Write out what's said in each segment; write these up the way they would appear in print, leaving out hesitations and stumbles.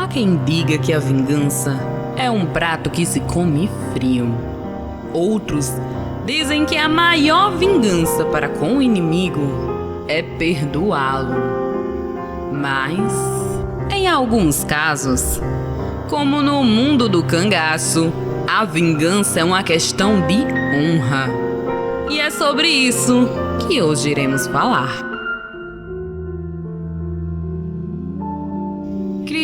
Há quem diga que a vingança é um prato que se come frio. Outros dizem que a maior vingança para com o inimigo é perdoá-lo. Mas, em alguns casos, como no mundo do cangaço, a vingança é uma questão de honra. E é sobre isso que hoje iremos falar.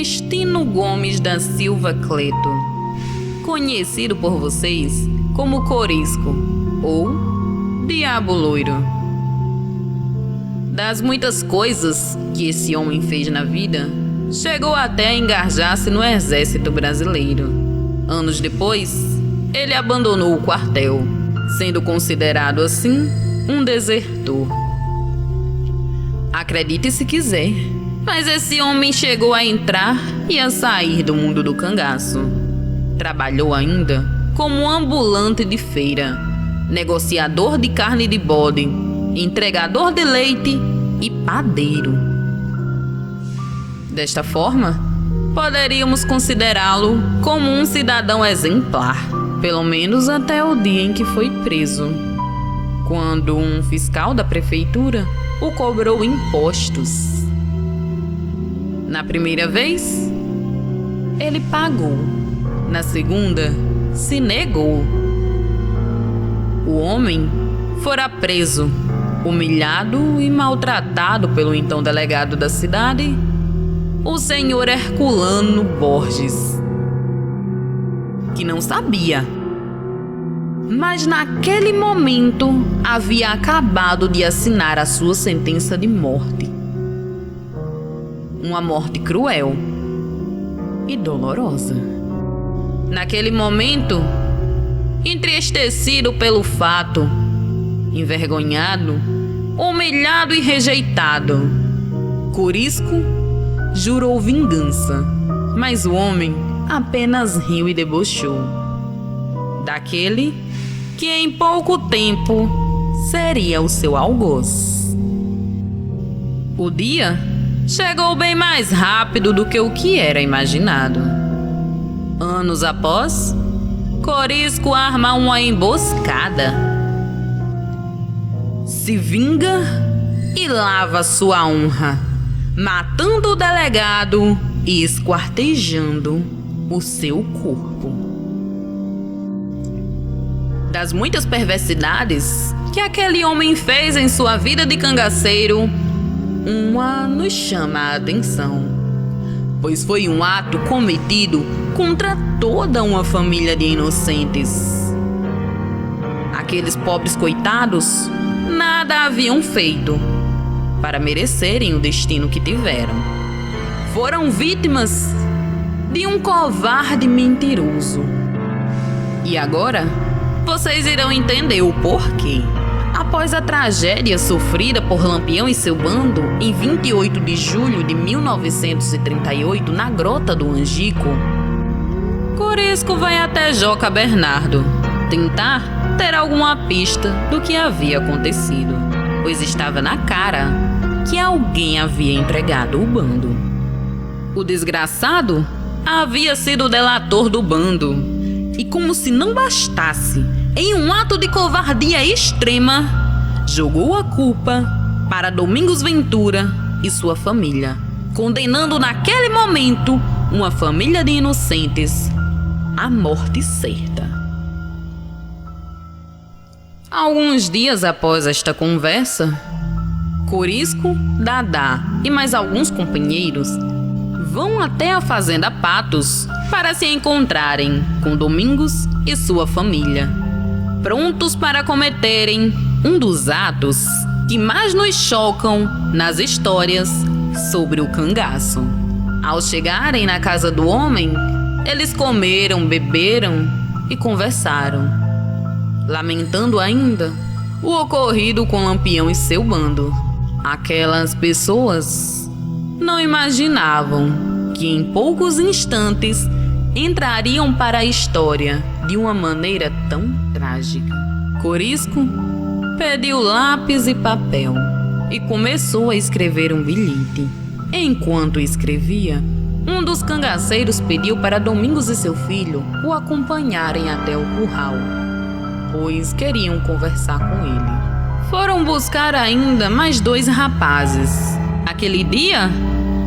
Cristino Gomes da Silva Cleto, conhecido por vocês como Corisco ou Diabo Loiro. Das muitas coisas que esse homem fez na vida, chegou até a engajar-se no exército brasileiro. Anos depois, ele abandonou o quartel, sendo considerado assim um desertor. Acredite se quiser, mas esse homem chegou a entrar e a sair do mundo do cangaço. Trabalhou ainda como ambulante de feira, negociador de carne de bode, entregador de leite e padeiro. Desta forma, poderíamos considerá-lo como um cidadão exemplar, pelo menos até o dia em que foi preso, quando um fiscal da prefeitura o cobrou impostos. Na primeira vez, ele pagou. Na segunda, se negou. O homem fora preso, humilhado e maltratado pelo então delegado da cidade, o senhor Herculano Borges, que não sabia, mas naquele momento havia acabado de assinar a sua sentença de morte. Uma morte cruel e dolorosa. Naquele momento, entristecido pelo fato, envergonhado, humilhado e rejeitado, Corisco jurou vingança, mas o homem apenas riu e debochou daquele que em pouco tempo seria o seu algoz. O dia chegou bem mais rápido do que o que era imaginado. Anos após, Corisco arma uma emboscada, se vinga e lava sua honra, matando o delegado e esquartejando o seu corpo. Das muitas perversidades que aquele homem fez em sua vida de cangaceiro, uma nos chama a atenção, pois foi um ato cometido contra toda uma família de inocentes. Aqueles pobres coitados nada haviam feito para merecerem o destino que tiveram. Foram vítimas de um covarde mentiroso. E agora, vocês irão entender o porquê. Após a tragédia sofrida por Lampião e seu bando, em 28 de julho de 1938, na Grota do Angico, Corisco vai até Joca Bernardo tentar ter alguma pista do que havia acontecido, pois estava na cara que alguém havia entregado o bando. O desgraçado havia sido o delator do bando, e como se não bastasse, em um ato de covardia extrema, jogou a culpa para Domingos Ventura e sua família, condenando naquele momento uma família de inocentes à morte certa. Alguns dias após esta conversa, Corisco, Dadá e mais alguns companheiros vão até a fazenda Patos para se encontrarem com Domingos e sua família, prontos para cometerem um dos atos que mais nos chocam nas histórias sobre o cangaço. Ao chegarem na casa do homem, eles comeram, beberam e conversaram, lamentando ainda o ocorrido com Lampião e seu bando. Aquelas pessoas não imaginavam que em poucos instantes entrariam para a história de uma maneira tão trágica. Corisco pediu lápis e papel e começou a escrever um bilhete. Enquanto escrevia, um dos cangaceiros pediu para Domingos e seu filho o acompanharem até o curral, pois queriam conversar com ele. Foram buscar ainda mais 2 rapazes. Aquele dia,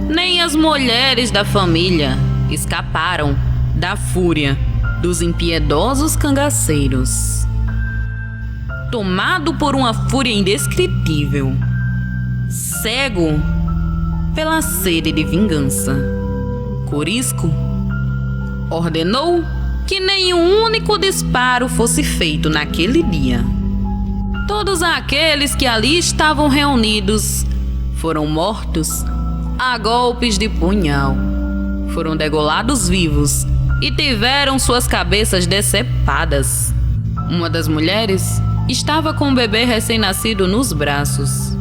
nem as mulheres da família escaparam da fúria dos impiedosos cangaceiros. Tomado por uma fúria indescritível, cego pela sede de vingança, Corisco ordenou que nenhum único disparo fosse feito naquele dia. Todos aqueles que ali estavam reunidos foram mortos a golpes de punhal, foram degolados vivos e tiveram suas cabeças decepadas. Uma das mulheres estava com um bebê recém-nascido nos braços.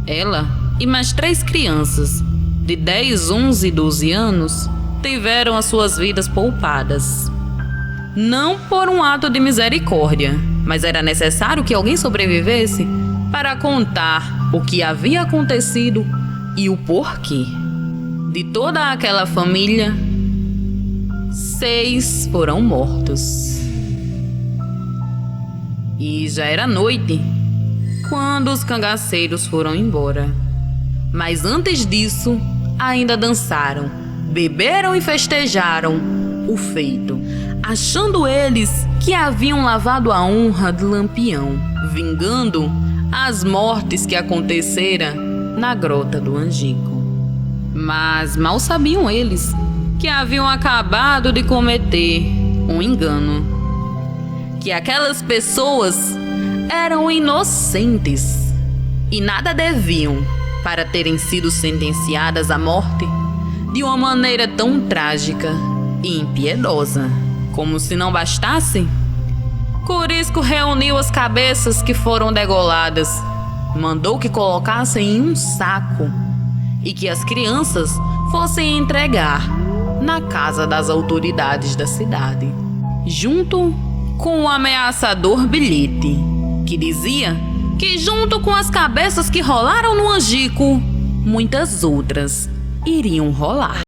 Ela e mais 3 crianças de 10, 11 e 12 anos tiveram as suas vidas poupadas. Não por um ato de misericórdia, mas era necessário que alguém sobrevivesse para contar o que havia acontecido e o porquê. De toda aquela família, 6 foram mortos. E já era noite quando os cangaceiros foram embora. Mas antes disso, ainda dançaram, beberam e festejaram o feito, achando eles que haviam lavado a honra do Lampião, vingando as mortes que aconteceram na Grota do Angico. Mas mal sabiam eles que haviam acabado de cometer um engano, que aquelas pessoas eram inocentes e nada deviam para terem sido sentenciadas à morte de uma maneira tão trágica e impiedosa. Como se não bastasse, Corisco reuniu as cabeças que foram degoladas, mandou que colocassem em um saco e que as crianças fossem entregar na casa das autoridades da cidade, junto com um ameaçador bilhete que dizia que, junto com as cabeças que rolaram no Angico, muitas outras iriam rolar.